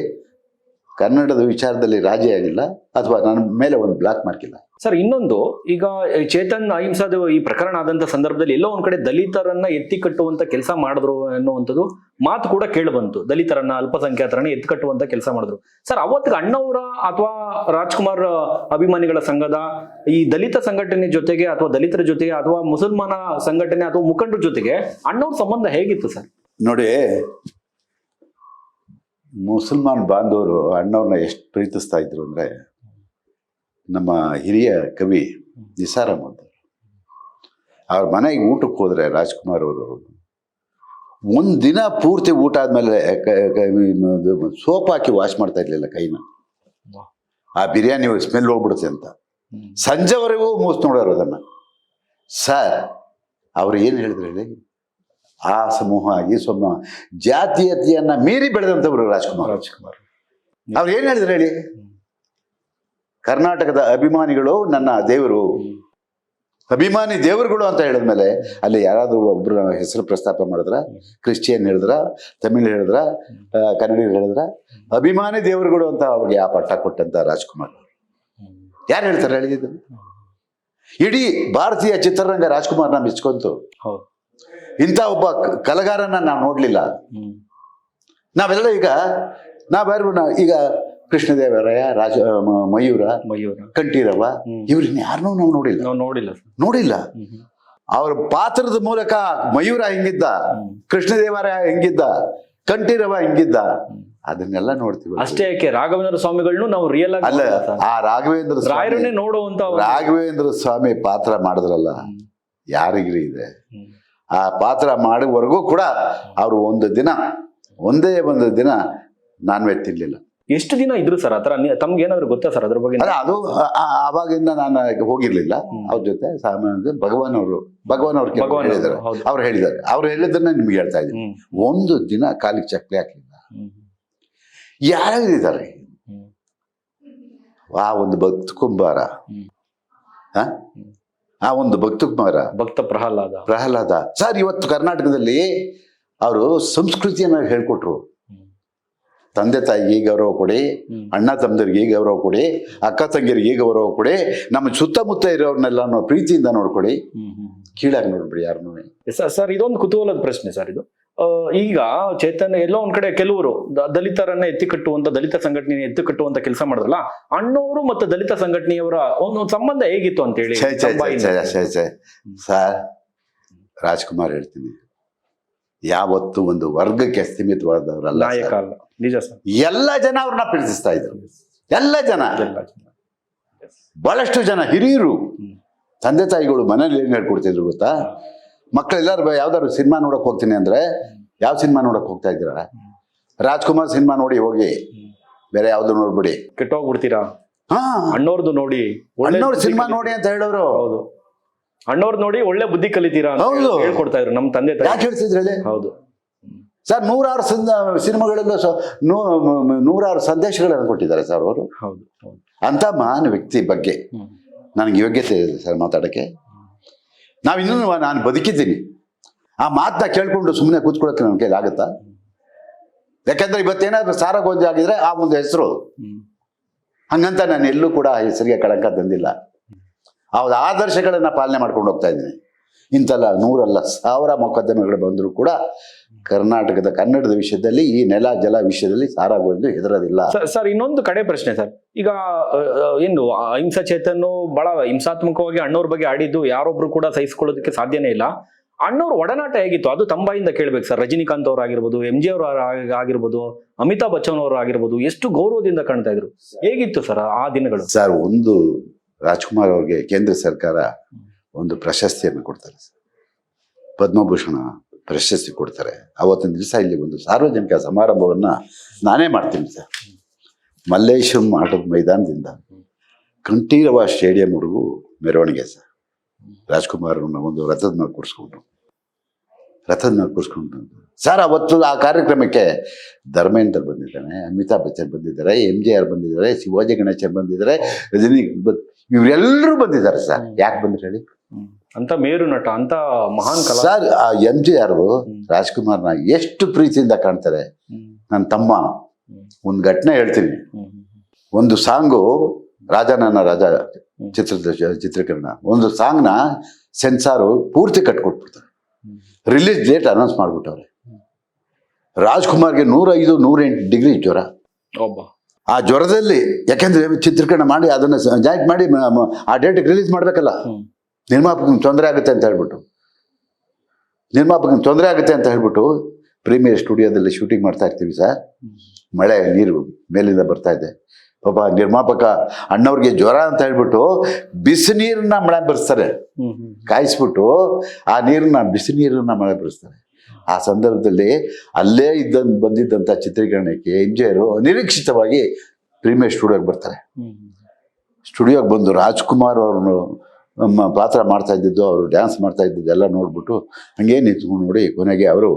ಕನ್ನಡದ ವಿಚಾರದಲ್ಲಿ ರಾಜಿ ಆಗಿಲ್ಲ, ಅಥವಾ ನನ್ನ ಮೇಲೆ ಒಂದು ಬ್ಲಾಕ್ ಮಾರ್ಕ್ ಇಲ್ಲ. ಸರ್, ಇನ್ನೊಂದು, ಈಗ ಚೇತನ್ ಅಹಿಂಸಾದ ಈ ಪ್ರಕರಣ ಆದಂತ ಸಂದರ್ಭದಲ್ಲಿ ಎಲ್ಲೋ ಒಂದ್ ಕಡೆ ದಲಿತರನ್ನ ಎತ್ತಿ ಕಟ್ಟುವಂತ ಕೆಲಸ ಮಾಡಿದ್ರು ಅನ್ನುವಂಥದ್ದು ಮಾತು ಕೂಡ ಕೇಳಿ ಬಂತು. ದಲಿತರನ್ನ, ಅಲ್ಪಸಂಖ್ಯಾತರನ್ನ ಎತ್ತಿ ಕಟ್ಟುವಂತ ಕೆಲಸ ಮಾಡಿದ್ರು. ಸರ್, ಅವತ್ತಿಗೆ ಅಣ್ಣವರ ಅಥವಾ ರಾಜ್ಕುಮಾರ್ ಅಭಿಮಾನಿಗಳ ಸಂಘದ ಈ ದಲಿತ ಸಂಘಟನೆ ಜೊತೆಗೆ ಅಥವಾ ದಲಿತರ ಜೊತೆಗೆ ಅಥವಾ ಮುಸಲ್ಮಾನ ಸಂಘಟನೆ ಅಥವಾ ಮುಖಂಡರ ಜೊತೆಗೆ ಅಣ್ಣವ್ರ ಸಂಬಂಧ ಹೇಗಿತ್ತು ಸರ್? ನೋಡಿ, ಮುಸಲ್ಮಾನ್ ಬಾಂಧವರು ಅಣ್ಣವ್ರನ್ನ ಎಷ್ಟು ಪ್ರೀತಿಸ್ತಾ ಇದ್ರು ಅಂದರೆ, ನಮ್ಮ ಹಿರಿಯ ಕವಿ ನಿಸಾರ್ ಅಹಮದ್ ಅವ್ರ ಮನೆಗೆ ಊಟಕ್ಕೆ ಹೋದರೆ ರಾಜ್ಕುಮಾರ್ ಅವರು ಒಂದು ದಿನ ಪೂರ್ತಿ ಊಟ ಆದಮೇಲೆ ಸೋಪ್ ಹಾಕಿ ವಾಶ್ ಮಾಡ್ತಾ ಇರಲಿಲ್ಲ ಕೈನ. ಆ ಬಿರಿಯಾನಿ ಸ್ಮೆಲ್ ಹೋಗ್ಬಿಡುತ್ತೆ ಅಂತ ಸಂಜೆವರೆಗೂ ಮೂಸ್ ನೋಡೋರು ಅದನ್ನು. ಸರ್, ಅವ್ರು ಏನು ಹೇಳಿದ್ರು ಹೇಳಿ, ಆ ಸಮೂಹ ಈ ಸಮೂಹ ಜಾತೀಯತೆಯನ್ನ ಮೀರಿ ಬೆಳೆದಂಥವ್ರು ರಾಜ್ಕುಮಾರ್. ಅವ್ರು ಏನು ಹೇಳಿದ್ರು ಹೇಳಿ, ಕರ್ನಾಟಕದ ಅಭಿಮಾನಿಗಳು ನನ್ನ ದೇವರು, ಅಭಿಮಾನಿ ದೇವರುಗಳು ಅಂತ ಹೇಳಿದ್ಮೇಲೆ ಅಲ್ಲಿ ಯಾರಾದರೂ ಒಬ್ಬರ ಹೆಸರು ಪ್ರಸ್ತಾಪ ಮಾಡಿದ್ರ, ಕ್ರಿಶ್ಚಿಯನ್ ಹೇಳಿದ್ರ, ತಮಿಳ್ ಹೇಳಿದ್ರ, ಕನ್ನಡಿಗರು ಹೇಳಿದ್ರ, ಅಭಿಮಾನಿ ದೇವರುಗಳು ಅಂತ ಅವ್ರಿಗೆ ಆ ಪಟ್ಟ ಕೊಟ್ಟಂತ ರಾಜ್ಕುಮಾರ್. ಯಾರು ಹೇಳ್ತಾರೆ ಹೇಳಿದ್ರು? ಇಡೀ ಭಾರತೀಯ ಚಿತ್ರರಂಗ ರಾಜ್ಕುಮಾರ್ನ ಮೆಚ್ಕೊಂತು. ಇಂಥ ಒಬ್ಬ ಕಲಾಗಾರನ ನಾವು ನೋಡ್ಲಿಲ್ಲ. ನಾವೆಲ್ಲ ಈಗ ಕೃಷ್ಣದೇವರಾಯ, ಮಯೂರ, ಕಂಠೀರವ, ಇವ್ರನ್ನ ಯಾರನ್ನೂ ನಾವು ನೋಡಿಲ್ಲ. ಅವ್ರ ಪಾತ್ರದ ಮೂಲಕ ಮಯೂರ ಹೆಂಗಿದ್ದ, ಕೃಷ್ಣದೇವರಾಯ ಹೆಂಗಿದ್ದ, ಕಂಠೀರವ ಹೆಂಗಿದ್ದ, ಅದನ್ನೆಲ್ಲ ನೋಡ್ತೀವಿ. ಅಷ್ಟೇ ಯಾಕೆ, ರಾಘವೇಂದ್ರ ಸ್ವಾಮಿಗಳನ್ನು ನಾವು ರಿಯಲ್ ಆಗಿ ಅಲ್ಲ, ಆ ರಾಘವೇಂದ್ರ ಸ್ವಾಮಿ ಪಾತ್ರ ಮಾಡಿದ್ರಲ್ಲ, ಯಾರಿಗ್ರಿ ಇದೆ? ಆ ಪಾತ್ರ ಮಾಡುವವರೆಗೂ ಕೂಡ ಅವರು ಒಂದೇ ಒಂದು ದಿನ ನಾನ್ ವೆಜ್ ತಿನ್ಲಿಲ್ಲ. ಎಷ್ಟು ದಿನ ಇದ್ರು ಸರ್ ಆತರ? ತಮ್ಗೆ ಏನಾದ್ರು ಗೊತ್ತಾ ಸರ್ ಅದ್ರ ಬಗ್ಗೆ? ಅದು ಆವಾಗಿಂದ ನಾನು ಹೋಗಿರ್ಲಿಲ್ಲ ಅವ್ರ ಜೊತೆ. ಭಗವಾನ್ ಅವರು ಹೇಳಿದ್ದಾರೆ, ಅವ್ರು ಹೇಳಿದ್ದನ್ನ ನಿಮ್ಗೆ ಹೇಳ್ತಾ ಇದ್ದೀನಿ. ಒಂದು ದಿನ ಕಾಲಿಗೆ ಚಕ್ಲಿ ಹಾಕಲಿಲ್ಲ. ಯಾರಿದ್ದಾರೆ ಆ ಒಂದು ಭಕ್ತ ಕುಂಬಾರ, ಆ ಒಂದು ಭಕ್ತ ಕುಮಾರ, ಭಕ್ತ ತಂದೆ ತಾಯಿಗೆ ಗೌರವ ಕೊಡಿ, ಅಣ್ಣ ತಮ್ಮದರಿಗೆ ಗೌರವ ಕೊಡಿ, ಅಕ್ಕ ತಂಗಿಯರಿಗೆ ಗೌರವ ಕೊಡಿ, ನಮ್ಮ ಸುತ್ತಮುತ್ತ ಇರೋರ್ನೆಲ್ಲ ಪ್ರೀತಿಯಿಂದ ನೋಡ್ಕೊಡಿ, ಕೀಳಾಗಿ ನೋಡ್ಬಿಡಿ ಯಾರನ್ನೂ. ಸರ್ ಇದೊಂದು ಕುತೂಹಲದ ಪ್ರಶ್ನೆ ಸರ್ ಇದು. ಈಗ ಚೇತನ್ ಎಲ್ಲೋ ಒಂದ್ ಕಡೆ ಕೆಲವರು ದಲಿತರನ್ನ ಎತ್ತಿಕಟ್ಟುವಂತ, ದಲಿತ ಸಂಘಟನೆ ಎತ್ತಿಕಟ್ಟುವಂತ ಕೆಲಸ ಮಾಡಿದ್ರಲ್ಲ, ಅಣ್ಣವರು ಮತ್ತು ದಲಿತ ಸಂಘಟನೆಯವರ ಒಂದು ಸಂಬಂಧ ಹೇಗಿತ್ತು ಅಂತ ಹೇಳಿ ಸರ್, ರಾಜ್ಕುಮಾರ್ ಹೇಳ್ತೀನಿ, ಯಾವತ್ತು ಒಂದು ವರ್ಗಕ್ಕೆ ಸೀಮಿತವಾದವರಲ್ಲ, ನಾಯಕ ಅಲ್ಲ. ನಿಜ ಸರ್. ಎಲ್ಲ ಜನ ಅವ್ರನ್ನ ಪ್ರೀತಿಸ್ತಾ ಇದ್ರು. ಎಲ್ಲ ಜನ, ಬಹಳಷ್ಟು ಜನ ಹಿರಿಯರು, ತಂದೆ ತಾಯಿಗಳು ಮನೇಲಿ ಏನ್ ಹೇಳ್ಕೊಡ್ತಿದ್ರು ಗೊತ್ತಾ? ಮಕ್ಕಳೆಲ್ಲರೂ ಯಾವ್ದಾದ್ರು ಸಿನಿಮಾ ನೋಡಕ್ ಹೋಗ್ತೀನಿ ಅಂದ್ರೆ, ಯಾವ ಸಿನಿಮಾ ನೋಡಕ್ ಹೋಗ್ತಾ ಇದ್ದೀರಾ? ರಾಜ್ಕುಮಾರ್ ಸಿನಿಮಾ ನೋಡಿ ಹೋಗಿ, ಬೇರೆ ಯಾವ್ದು ನೋಡ್ಬಿಡಿ, ಕೆಟ್ಟೋಗ್ಬಿಡ್ತೀರಾ. ಹಾ, ಅಣ್ಣವ್ರದ್ದು ನೋಡಿ, ಅಣ್ಣವ್ರ ಸಿನಿಮಾ ನೋಡಿ ಅಂತ ಹೇಳೋರು. ಹೌದು, ಅಣ್ಣವ್ರದ್ದು ನೋಡಿ ಒಳ್ಳೆ ಬುದ್ಧಿ ಕಲಿತೀರಾ ಅಂತ ಹೇಳ್ಕೊಡ್ತಾ ಇದ್ರು ನಮ್ಮ ತಂದೆ ತಾಯಿ. ಯಾಕೆ ಹೇಳ್ತಿದ್ರು ಹೇಳಿ? ಹೌದು ಸರ್, 106 ಸಿನಿಮಾಗಳಲ್ಲೂ ನೂರಾರು ಸಂದೇಶಗಳನ್ನು ಕೊಟ್ಟಿದ್ದಾರೆ ಸರ್ ಅವರು. ಹೌದು, ಅಂತ ಮಹಾನ್ ವ್ಯಕ್ತಿ ಬಗ್ಗೆ ನನಗೆ ಯೋಗ್ಯತೆ ಇದೆ ಸರ್ ಮಾತಾಡೋಕ್ಕೆ. ನಾನು ಬದುಕಿದ್ದೀನಿ. ಆ ಮಾತನ್ನ ಕೇಳ್ಕೊಂಡು ಸುಮ್ಮನೆ ಕೂತ್ಕೊಳ್ಳೋಕೆ ನನ್ನ ಕೈಲಿ ಆಗುತ್ತಾ? ಯಾಕಂದ್ರೆ ಇವತ್ತೇನಾದ್ರೂ ಸಾರಗೋಂಜಿ ಆಗಿದ್ರೆ ಆ ಒಂದು ಹೆಸರು, ಹಂಗಂತ ನಾನು ಎಲ್ಲೂ ಕೂಡ ಆ ಹೆಸರಿಗೆ ಕಳಂಕ ತಂದಿಲ್ಲ. ಅವ್ರ ಆದರ್ಶಗಳನ್ನ ಪಾಲನೆ ಮಾಡ್ಕೊಂಡು ಹೋಗ್ತಾ ಇದ್ದೀನಿ. ಇಂತಲ್ಲ 100 ಅಲ್ಲ 1000 ಮೊಕದ್ದಮೆಗಳು ಬಂದರೂ ಕೂಡ ಕರ್ನಾಟಕದ ಕನ್ನಡದ ವಿಷಯದಲ್ಲಿ, ಈ ನೆಲ ಜಲ ವಿಷಯದಲ್ಲಿ ಸಾರಾಗೋದು ಹೆದರೋದಿಲ್ಲ. ಸರ್ ಇನ್ನೊಂದು ಕಡೆ ಪ್ರಶ್ನೆ ಸರ್, ಈಗ ಏನು ಅಹಿಂಸಾ ಚೇತನ್ ಬಹಳ ಹಿಂಸಾತ್ಮಕವಾಗಿ ಅಣ್ಣವ್ರ ಬಗ್ಗೆ ಆಡಿದ್ದು ಯಾರೊಬ್ರು ಕೂಡ ಸಹಿಸ್ಕೊಳ್ಳೋದಕ್ಕೆ ಸಾಧ್ಯನೇ ಇಲ್ಲ. ಅಣ್ಣವ್ರ ಒಡನಾಟ ಹೇಗಿತ್ತು ಅದು ತಂಬಾಯಿಂದ ಕೇಳ್ಬೇಕು ಸರ್. ರಜನಿಕಾಂತ್ ಅವ್ರು ಆಗಿರ್ಬೋದು, MJ ಅವ್ರು ಆಗಿರ್ಬೋದು, ಅಮಿತಾಬ್ ಬಚ್ಚನ್ ಅವರು ಆಗಿರ್ಬೋದು, ಎಷ್ಟು ಗೌರವದಿಂದ ಕಾಣ್ತಾ ಇದ್ರು. ಹೇಗಿತ್ತು ಸರ್ ಆ ದಿನಗಳು? ಸರ್, ಒಂದು ರಾಜ್ಕುಮಾರ್ ಅವ್ರಿಗೆ ಕೇಂದ್ರ ಸರ್ಕಾರ ಒಂದು ಪ್ರಶಸ್ತಿಯನ್ನು ಕೊಡ್ತಾರೆ ಸರ್, ಪದ್ಮಭೂಷಣ ಪ್ರಶಸ್ತಿ ಕೊಡ್ತಾರೆ. ಅವತ್ತಿನ ದಿವಸ ಇಲ್ಲಿ ಒಂದು ಸಾರ್ವಜನಿಕ ಸಮಾರಂಭವನ್ನ ನಾನೇ ಮಾಡ್ತೀನಿ ಸರ್. ಮಲ್ಲೇಶ್ವರಂ ಆಟದ ಮೈದಾನದಿಂದ ಕಂಠೀರವ ಸ್ಟೇಡಿಯಂವರೆಗೂ ಮೆರವಣಿಗೆ ಸರ್. ರಾಜ್ಕುಮಾರ್ ಅವ್ರನ್ನ ಒಂದು ರಥದ ಮೇಲೆ ಕೂರಿಸ್ಕೊಂಡು ಸರ್, ಅವತ್ತು ಆ ಕಾರ್ಯಕ್ರಮಕ್ಕೆ ಧರ್ಮೇಂದ್ರ ಬಂದಿದ್ದಾನೆ, ಅಮಿತಾಬ್ ಬಚ್ಚನ್ ಬಂದಿದ್ದಾರೆ, MJR ಬಂದಿದ್ದಾರೆ, ಶಿವಾಜಿ ಗಣೇಶನ್ ಬಂದಿದ್ದಾರೆ, ರಜನಿ, ಇವರೆಲ್ಲರೂ ಬಂದಿದ್ದಾರೆ ಸರ್. ಯಾಕೆ ಬಂದ್ರು ಹೇಳಿ? ಅಂತ ಮೇರು ನಟ, ಅಂತ ಮಹಾನ್ ಕಲಾ ಸರ್. ಆ MJR ರಾಜ್ಕುಮಾರ್ನ ಎಷ್ಟು ಪ್ರೀತಿಯಿಂದ ಕಾಣ್ತಾರೆ. ನನ್ನ ತಮ್ಮ, ಒಂದು ಘಟನೆ ಹೇಳ್ತೀನಿ. ಒಂದು ಸಾಂಗು ರಾಜ ನನ್ನ ರಾಜ ಚಿತ್ರೀಕರಣ, ಒಂದು ಸಾಂಗ್ನ ಸೆನ್ಸಾರು ಪೂರ್ತಿ ಕಟ್ಕೊಟ್ಬಿಡ್ತಾರೆ. ರಿಲೀಸ್ ಡೇಟ್ ಅನೌನ್ಸ್ ಮಾಡ್ಬಿಟ್ಟವ್ರೆ. ರಾಜ್ಕುಮಾರ್ಗೆ 105-108 ಡಿಗ್ರಿ ಜ್ವರ. ಆ ಜ್ವರದಲ್ಲಿ, ಯಾಕೆಂದ್ರೆ ಚಿತ್ರೀಕರಣ ಮಾಡಿ ಅದನ್ನ ಜಾಯಿಂಟ್ ಮಾಡಿ ಆ ಡೇಟಿಗೆ ರಿಲೀಸ್ ಮಾಡ್ಬೇಕಲ್ಲ, ನಿರ್ಮಾಪಕನಿಗೆ ತೊಂದರೆ ಆಗುತ್ತೆ ಅಂತ ಹೇಳ್ಬಿಟ್ಟು ಪ್ರೀಮಿಯರ್ ಸ್ಟುಡಿಯೋದಲ್ಲಿ ಶೂಟಿಂಗ್ ಮಾಡ್ತಾ ಇರ್ತೀವಿ ಸರ್. ಮಳೆ ನೀರು ಮೇಲಿಂದ ಬರ್ತಾ ಇದೆ. ಪಾಪ ನಿರ್ಮಾಪಕ ಅಣ್ಣವ್ರಿಗೆ ಜ್ವರ ಅಂತ ಹೇಳ್ಬಿಟ್ಟು ಬಿಸಿ ನೀರನ್ನ ಮಳೆ ಬರ್ಸ್ತಾರೆ, ಕಾಯಿಸ್ಬಿಟ್ಟು ಆ ನೀರನ್ನ ಬಿಸಿ ನೀರನ್ನ ಮಳೆ ಬರ್ಸ್ತಾರೆ. ಆ ಸಂದರ್ಭದಲ್ಲಿ ಅಲ್ಲೇ ಬಂದಿದ್ದಂಥ ಚಿತ್ರೀಕರಣಕ್ಕೆ MJR ಅನಿರೀಕ್ಷಿತವಾಗಿ ಪ್ರೀಮಿಯರ್ ಸ್ಟುಡಿಯೋಗೆ ಬರ್ತಾರೆ. ಸ್ಟುಡಿಯೋಗೆ ಬಂದು ರಾಜ್ಕುಮಾರ್ ಅವ್ರನ್ನು ನಮ್ಮ ಪಾತ್ರ ಮಾಡ್ತಾ ಇದ್ದಿದ್ದು, ಅವರು ಡ್ಯಾನ್ಸ್ ಮಾಡ್ತಾ ಇದ್ದಿದ್ದು ಎಲ್ಲ ನೋಡ್ಬಿಟ್ಟು ಹಂಗೆ ನಿಂತ್ಕೊಂಡು ನೋಡಿ, ಕೊನೆಗೆ ಅವರು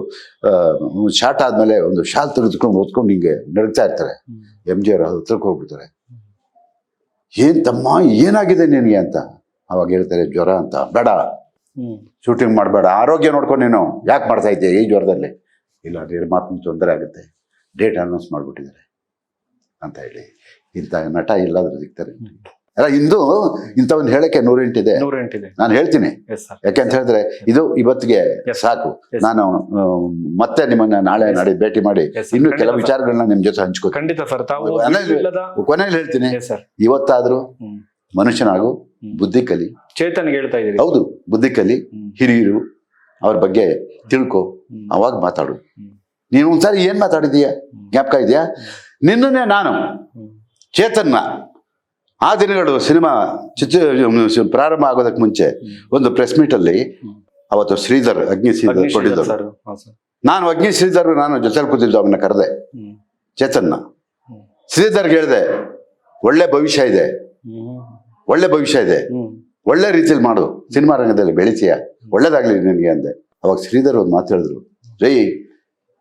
ಶಾರ್ಟ್ ಆದಮೇಲೆ ಒಂದು ಶಾಲ್ ತೆಗೆದುಕೊಂಡು ಓದ್ಕೊಂಡು ಹಿಂಗೆ ನಡಗ್ತಾ ಇರ್ತಾರೆ. MJR ಹತ್ರಕ್ಕೆ ಹೋಗ್ಬಿಡ್ತಾರೆ. ಏನ್ ತಮ್ಮ, ಏನಾಗಿದೆ ನಿನಗೆ ಅಂತ ಅವಾಗ ಹೇಳ್ತಾರೆ, ಜ್ವರ ಅಂತ. ಬೇಡ, ಶೂಟಿಂಗ್ ಮಾಡಬೇಡ, ಆರೋಗ್ಯ ನೋಡ್ಕೊಂಡು ನೀನು ಯಾಕೆ ಮಾಡ್ತಾ ಇದ್ದೆ ಈ ಜ್ವರದಲ್ಲಿ? ಇಲ್ಲ, ನಿರ್ಮಾಪಕ ತೊಂದರೆ ಆಗುತ್ತೆ, ಡೇಟ್ ಅನೌನ್ಸ್ ಮಾಡಿಬಿಟ್ಟಿದ್ದಾರೆ ಅಂತ ಹೇಳಿ. ಇಂಥ ನಟ ಎಲ್ಲಾದ್ರೂ ಸಿಗ್ತಾರೆ ಅಲ್ಲ? ಇಂಥವನ್ನ ಹೇಳಕ್ಕೆ 108 ಇದೆ. ನಾನು ಹೇಳ್ತೀನಿ. ಯಾಕೆಂತ ಹೇಳಿದ್ರೆ ಇದು ಇವತ್ತಿಗೆ ಸಾಕು. ನಾನು ಮತ್ತೆ ನಿಮ್ಮನ್ನ ನಾಳೆ ನಾಡಿ ಭೇಟಿ ಮಾಡಿ ಇನ್ನು ಕೆಲವು ವಿಚಾರಗಳನ್ನ ನಿಮ್ ಜೊತೆ ಹಂಚ್ಕೋತೀನಿ. ಖಂಡಿತ ಸರ್. ಕೊನೆಯಲ್ಲಿ ಹೇಳ್ತೀನಿ, ಇವತ್ತಾದ್ರೂ ಮನುಷ್ಯನಾಗು, ಬುದ್ಧಿ ಕಲಿ. ಚೇತನ್ ಹೇಳ್ತಾ ಇದ್ದೀರಿ. ಹೌದು, ಬುದ್ಧಿ ಕಲಿ, ಹಿರಿಯರು ಅವ್ರ ಬಗ್ಗೆ ತಿಳ್ಕೊ, ಅವಾಗ ಮಾತಾಡು. ನೀನು ಒಂದ್ಸಾರಿ ಏನ್ ಮಾತಾಡಿದೀಯ ಜ್ಞಾಪಕ ಇದೆಯಾ? ನಿನ್ನೆ ನಾನು ಚೇತನ್ನ ಆ ದಿನಗಳು ಸಿನಿಮಾ ಪ್ರಾರಂಭ ಆಗೋದಕ್ಕೆ ಮುಂಚೆ ಒಂದು ಪ್ರೆಸ್ ಮೀಟ್ ಅಲ್ಲಿ ಅವತ್ತು ಅಗ್ನಿ ಶ್ರೀಧರ್ ಕೊಟ್ಟಿದ್ದರು. ನಾನು ಅಗ್ನಿ ಶ್ರೀಧರ್ ನಾನು ಜೊತೆಲಿ ಕೂತಿದ್ದು, ಅವನ್ನ ಕರೆದೆ ಚೇತನ್ನ. ಶ್ರೀಧರ್ಗೆ ಹೇಳಿದೆ, ಒಳ್ಳೆ ಭವಿಷ್ಯ ಇದೆ, ಒಳ್ಳೆ ರೀತಿಯಲ್ಲಿ ಮಾಡು, ಸಿನಿಮಾ ರಂಗದಲ್ಲಿ ಬೆಳಿತೀಯ, ಒಳ್ಳೇದಾಗ್ಲಿ ನಿನಗೆ ಅಂದೆ. ಅವಾಗ ಶ್ರೀಧರ್ ಒಂದು ಮಾತು ಹೇಳಿದ್ರು, ರೈ,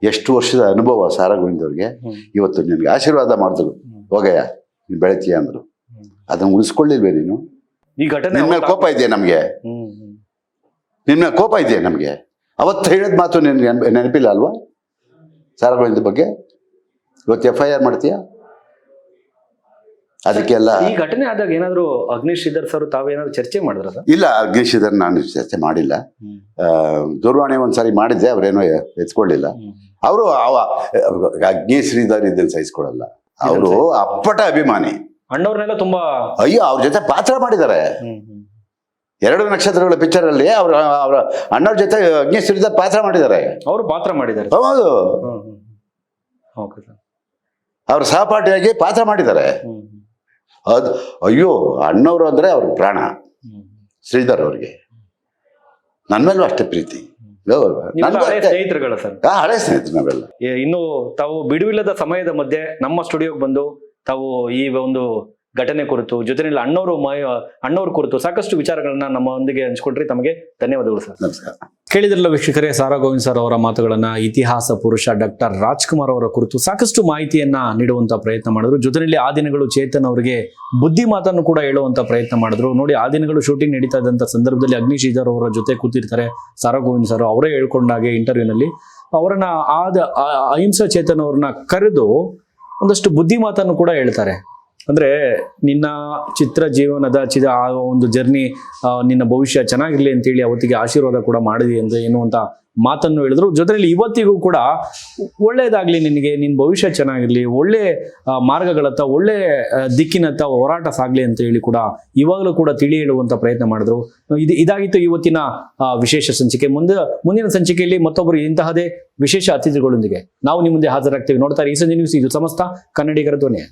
ಎಷ್ಟು ವರ್ಷದ ಅನುಭವ ಸಾರಾಗೋವಿಂದವ್ರಿಗೆ, ಇವತ್ತು ನಿನಗೆ ಆಶೀರ್ವಾದ ಮಾಡಿದ್ರು, ಹೋಗಯ್ಯ ನೀನು ಬೆಳಿತೀಯ ಅಂದ್ರು. ಅದನ್ನ ಉಳಿಸ್ಕೊಳ್ಳಿಲ್ವೇ ನೀನು? ಈ ಘಟನೆ ನಿನ್ನ ಮೇಲೆ ಕೋಪ ಇದೆಯಾ ನಮ್ಗೆ? ಅವತ್ತು ಹೇಳಿದ ಮಾತು ನಿನ್ಗೆ ನೆನಪಿಲ್ಲ ಅಲ್ವಾ? ಸಾರಾಗೋವಿಂದ ಬಗ್ಗೆ ಇವತ್ತು FIR ಮಾಡ್ತೀಯಾ? ಅದಕ್ಕೆಲ್ಲ ಈ ಘಟನೆ ಆದಾಗ ಏನಾದ್ರು ಅಗ್ನಿಶ್ ಶ್ರೀಧರ್ ಸರ್ ತಾವೇನಾದ್ರು ಚರ್ಚೆ ಮಾಡಿದ್ರ ಸರ್? ಇಲ್ಲ, ಅಗ್ನೇಶ್ ಇದನ್ನು ನಾನು ಚರ್ಚೆ ಮಾಡಿಲ್ಲ. ದೂರವಾಣಿ ಒಂದ್ಸಾರಿ ಮಾಡಿದ್ದೆ, ಅವ್ರೇನೋ ಎತ್ಕೊಳ್ಳಿಲ್ಲ. ಅವರು ಅಗ್ನೇಶ್ ಶ್ರೀಧರ್ ಇದನ್ನು ಸಹಿಸ್ಕೊಡಲ್ಲ. ಅವರು ಅಪ್ಪಟ ಅಭಿಮಾನಿ. ಅಣ್ಣವ್ರನ್ನೆಲ್ಲ ತುಂಬಾ ಅಯ್ಯೋ, ಅವ್ರ ಜೊತೆ ಪಾತ್ರ ಮಾಡಿದ್ದಾರೆ. 2 ನಕ್ಷತ್ರಗಳ ಪಿಕ್ಚರ್ ಅಲ್ಲಿ ಅವರ ಅಣ್ಣವ್ರ ಜೊತೆ ಅಗ್ನೇಶ್ ಶ್ರೀಧರ್ ಪಾತ್ರ ಮಾಡಿದ್ದಾರೆ. ಅವರು ಪಾತ್ರ ಮಾಡಿದ್ದಾರೆ. ಹೌದು, ಓಕೆ ಸರ್. ಅವ್ರ ಸಹಪಾಠಿಯಾಗಿ ಪಾತ್ರ ಮಾಡಿದ್ದಾರೆ. ಅದು ಅಯ್ಯೋ, ಅಣ್ಣವರು ಅಂದ್ರೆ ಅವ್ರ ಪ್ರಾಣ. ಶ್ರೀಧರ್ ಅವ್ರಿಗೆ ನನ್ನ ಮೇಲೂ ಅಷ್ಟೇ ಪ್ರೀತಿ. ಸ್ನೇಹಿತರುಗಳ ಸರ್? ಹಳೆ ಸ್ನೇಹಿತರು ನಾವೆಲ್ಲ. ಇನ್ನು ತಾವು ಬಿಡುವಿಲ್ಲದ ಸಮಯದ ಮಧ್ಯೆ ನಮ್ಮ ಸ್ಟುಡಿಯೋಗೆ ಬಂದು ತಾವು ಈ ಒಂದು ಘಟನೆ ಕುರಿತು ಜೊತೆಯಲ್ಲಿ ಅಣ್ಣವ್ರ ಕುರಿತು ಸಾಕಷ್ಟು ವಿಚಾರಗಳನ್ನ ನಮ್ಮೊಂದಿಗೆ ಹಂಚ್ಕೊಟ್ರಿ. ತಮಗೆ ಧನ್ಯವಾದಗಳು ಸರ್. ನಮಸ್ಕಾರ. ಕೇಳಿದ್ರಲ್ಲ ವೀಕ್ಷಕರೇ, ಸಾರಾ ಗೋವಿಂದ್ ಸರ್ ಅವರ ಮಾತುಗಳನ್ನ, ಇತಿಹಾಸ ಪುರುಷ ಡಾಕ್ಟರ್ ರಾಜ್ಕುಮಾರ್ ಅವರ ಕುರಿತು ಸಾಕಷ್ಟು ಮಾಹಿತಿಯನ್ನ ನೀಡುವಂತ ಪ್ರಯತ್ನ ಮಾಡಿದ್ರು. ಜೊತೆಯಲ್ಲಿ ಆ ದಿನಗಳು ಚೇತನ್ ಅವರಿಗೆ ಬುದ್ಧಿ ಮಾತನ್ನು ಕೂಡ ಹೇಳುವಂತ ಪ್ರಯತ್ನ ಮಾಡಿದ್ರು. ನೋಡಿ, ಆ ದಿನಗಳು ಶೂಟಿಂಗ್ ನಡೀತಾ ಇದ್ದಂತ ಸಂದರ್ಭದಲ್ಲಿ ಅಗ್ನಿಶ್ ಶ್ರೀಧರ್ ಅವರ ಜೊತೆ ಕೂತಿರ್ತಾರೆ ಸಾರಾ ಗೋವಿಂದ್ ಸರ್. ಅವರೇ ಹೇಳ್ಕೊಂಡಾಗೆ ಇಂಟರ್ವ್ಯೂನಲ್ಲಿ ಅವರನ್ನ ಅಹಿಂಸಾ ಚೇತನ್ ಅವ್ರನ್ನ ಕರೆದು ಒಂದಷ್ಟು ಬುದ್ಧಿ ಮಾತನ್ನು ಕೂಡ ಹೇಳ್ತಾರೆ. ಅಂದ್ರೆ ನಿನ್ನ ಚಿತ್ರ ಜೀವನದ ಆ ಒಂದು ಜರ್ನಿ, ನಿನ್ನ ಭವಿಷ್ಯ ಚೆನ್ನಾಗಿರ್ಲಿ ಅಂತೇಳಿ ಅವತ್ತಿಗೆ ಆಶೀರ್ವಾದ ಕೂಡ ಮಾಡಿದಿ ಅಂತ ಎನ್ನುವಂತ ಮಾತನ್ನು ಹೇಳಿದ್ರು. ಜೊತೆಯಲ್ಲಿ ಇವತ್ತಿಗೂ ಕೂಡ ಒಳ್ಳೇದಾಗ್ಲಿ ನಿನಗೆ, ನಿನ್ನ ಭವಿಷ್ಯ ಚೆನ್ನಾಗಿರ್ಲಿ, ಒಳ್ಳೆ ಮಾರ್ಗಗಳತ್ತ, ಒಳ್ಳೆ ದಿಕ್ಕಿನತ್ತ ಹೋರಾಟ ಸಾಗ್ಲಿ ಅಂತ ಹೇಳಿ ಕೂಡ ಇವಾಗಲೂ ಕೂಡ ತಿಳಿ ಹೇಳುವಂತ ಪ್ರಯತ್ನ ಮಾಡಿದ್ರು. ಇದಾಗಿತ್ತು ಇವತ್ತಿನ ವಿಶೇಷ ಸಂಚಿಕೆ. ಮುಂದಿನ ಸಂಚಿಕೆಯಲ್ಲಿ ಮತ್ತೊಬ್ಬರು ಇಂತಹದೇ ವಿಶೇಷ ಅತಿಥಿಗಳೊಂದಿಗೆ ನಾವು ನಿಮ್ಮ ಮುಂದೆ ಹಾಜರಾಗ್ತೀವಿ. ನೋಡ್ತಾರೆ ಈ ಸಂಜೆ ನ್ಯೂಸ್, ಇದು ಸಮಸ್ತ ಕನ್ನಡಿಗರ ಧ್ವನಿ.